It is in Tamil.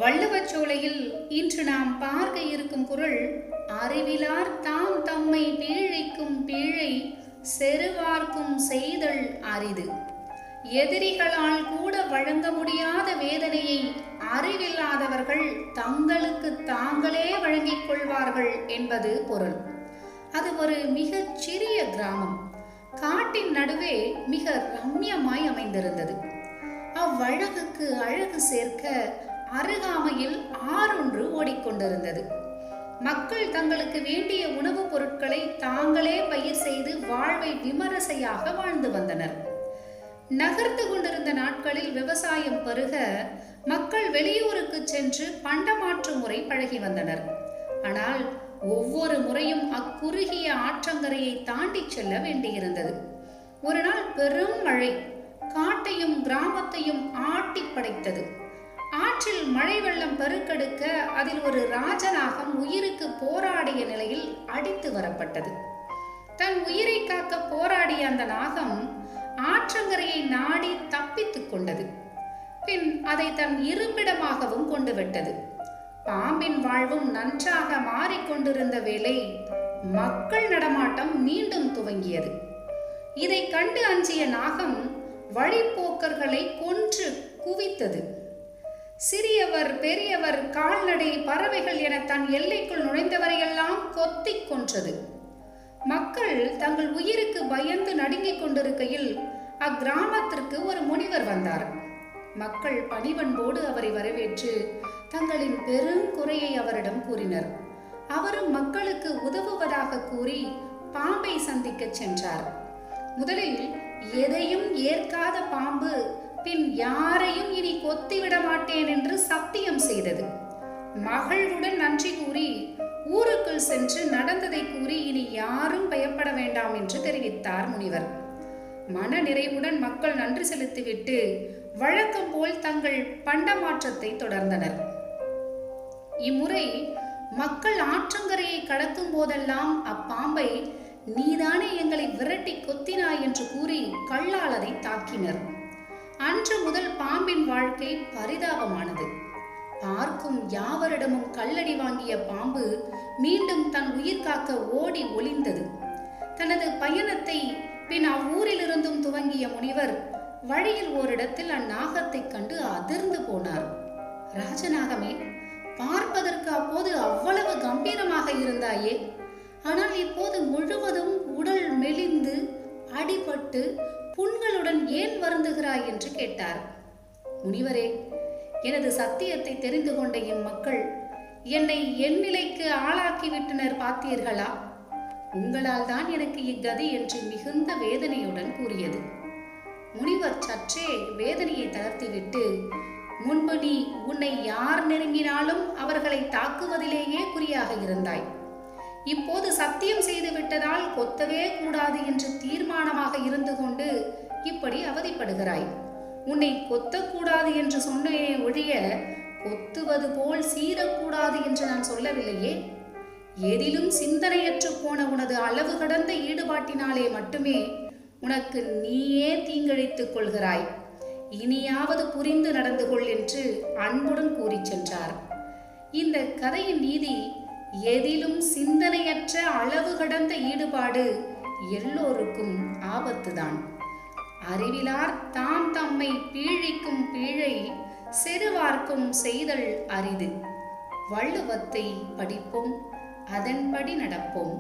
வள்ளுவச்சோலையில் இன்று நாம் பார்க்க இருக்கும் குறள், அறிவிலார் தாம் தம்மை பீழிக்கும் பீழை செருவார்க்கும் செய்தல் அரிது. எதிரிகளால் கூட வழங்க முடியாத வேதனையை அறிவில்லாதவர்கள் தங்களுக்கு தாங்களே வழங்கிக் கொள்வார்கள் என்பது பொருள். அது ஒரு மிகச் சிறிய கிராமம். காட்டின் நடுவே மிக ரம்யமாய் அமைந்திருந்தது. அவ்வழகுக்கு அழகு சேர்க்க அருகாமையில் ஆறொன்று ஓடிக்கொண்டிருந்தது. மக்கள் தங்களுக்கு வேண்டிய உணவுப் பொருட்களை தாங்களே பயிர் செய்து வாழ்வை விமரிசையாக வாழ்ந்து வந்தனர். நகர்ந்து கொண்டிருந்த நாட்களில் விவசாயம் பெருக மக்கள் வெளியூருக்கு சென்று பண்டமாற்று முறை பழகி வந்தனர். ஆனால் ஒவ்வொரு முறையும் அக்குறுகிய ஆற்றங்கரையை தாண்டி செல்ல வேண்டியிருந்தது. ஒரு நாள் பெரும் மழை காட்டையும் கிராமத்தையும் ஆட்டி படைத்தது. ஆற்றில் மழை வெள்ளம் பெருக்கெடுக்க அதில் ஒரு ராஜநாகம் உயிருக்கு போராடிய நிலையில் அடித்து வரப்பட்டது. தன் உயிரை காக்க போராடிய அந்த நாகம் ஆற்றங்கரையை நாடி தப்பித்துக் கொண்டது. பின் அதை தன் இருப்பிடமாகவும் கொண்டு விட்டது. பாம்பின் வாழ்வும் நன்றாக மாறிக்கொண்டிருந்த வேளை மக்கள் நடமாட்டம் மீண்டும் துவங்கியது. இதை கண்டு அஞ்சிய நாகம் வழிப்போக்கர்களை கொன்று குவித்தது. சிறியவர் பெரியவர் கால்நடை பறவைகள் என தன் எல்லைக்குள் நுழைந்தவரையெல்லாம் கொத்திக் கொன்றது. மக்கள் தங்கள் உயிருக்கு பயந்து நடுங்கிக் கொண்டிருக்கையில் அக்கிராமத்திற்கு ஒரு முனிவர் வந்தார். மக்கள் பணிவன்போடு அவரை வரவேற்று தங்களின் பெருங்குறையை அவரிடம் கூறினர். அவரும் மக்களுக்கு உதவுவதாக கூறி பாம்பை சந்திக்க சென்றார். முதலில் எதையும் ஏற்காத பாம்பு பின் யாரையும் இனி கொத்திவிட மாட்டேன் என்று சத்தியம் செய்தது. மகளுடன் நன்றி கூறி ஊருக்குள் சென்று நடந்ததை கூறி இனி யாரும் பயப்பட வேண்டாம் என்று தெரிவித்தார் முனிவர். மன நிறைவுடன் மக்கள் நன்றி செலுத்திவிட்டு வழக்கம் போல் தங்கள் பண்டமாற்றத்தை தொடர்ந்தனர். இம்முறை மக்கள் ஆற்றங்கரையை கடக்கும் போதெல்லாம் அப்பாம்பை நீதானே எங்களை விரட்டி கொத்தினாய் என்று கூறி கல்லால் அதை தாக்கினர். அன்று முதல் பாம்பின் வாழ்க்கை பரிதாபமானது. பார்க்கும் யாவரிடமும் கல்லடி வாங்கிய பாம்பு மீண்டும் தன் உயிர் காக்க ஓடி ஒளிந்தது. தனது பயணத்தை பின் அவ்வூரிலிருந்தும் துவங்கிய முனிவர் வழியில் ஓரிடத்தில் அந்நாகத்தை கண்டு அதிர்ந்து போனார். ராஜநாகமே, பார்ப்பதற்கு அப்போது அவ்வளவு கம்பீரமாக இருந்தாயே, ஆனால் இப்போது முழுவதும் உடல் மெலிந்து அடிபட்டு புண்களுடன் ஏன் வருந்துகிறாய் என்று கேட்டார். முனிவரே, எனது சத்தியத்தை தெரிந்து கொண்ட இம்மக்கள் என்னை என் நிலைக்கு ஆளாக்கிவிட்டனர் பார்த்தீர்களா? உங்களால் தான் எனக்கு இக்கதி என்று மிகுந்த வேதனையுடன் கூறியது. முனிவர் சற்றே வேதனையை தளர்த்திவிட்டு, முன்பு நீ உன்னை யார் நெருங்கினாலும் அவர்களை தாக்குவதிலேயே குறியாக இருந்தாய். இப்போது சத்தியம் செய்து விட்டதால் கொத்தவே கூடாது என்று தீர்மானமாக இருந்து கொண்டு இப்படி அவதிப்படுகிறாய். உன்னை கொத்தக்கூடாது என்று சொன்னேனே ஒழிய கொத்துவது போல் சீரக்கூடாது என்று நான் சொல்லவில்லையே. எதிலும் சிந்தனையற்று போன உனது அளவு கடந்த ஈடுபாட்டினாலே மட்டுமே உனக்கு நீயே தீங்கிழைத்துக் கொள்கிறாய். இனியாவது புரிந்து நடந்து கொள் என்று அன்புடன் கூறி சென்றார். இந்த கதையின் நீதி, எதிலும் சிந்தனையற்ற அளவு கடந்த ஈடுபாடு எல்லோருக்கும் ஆபத்துதான். அறிவிலார் தாம் தம்மை பீழிக்கும் பீழை செருவார்க்கும் செய்தல் அரிது. வள்ளுவத்தை படிப்போம், அதன்படி நடப்போம்.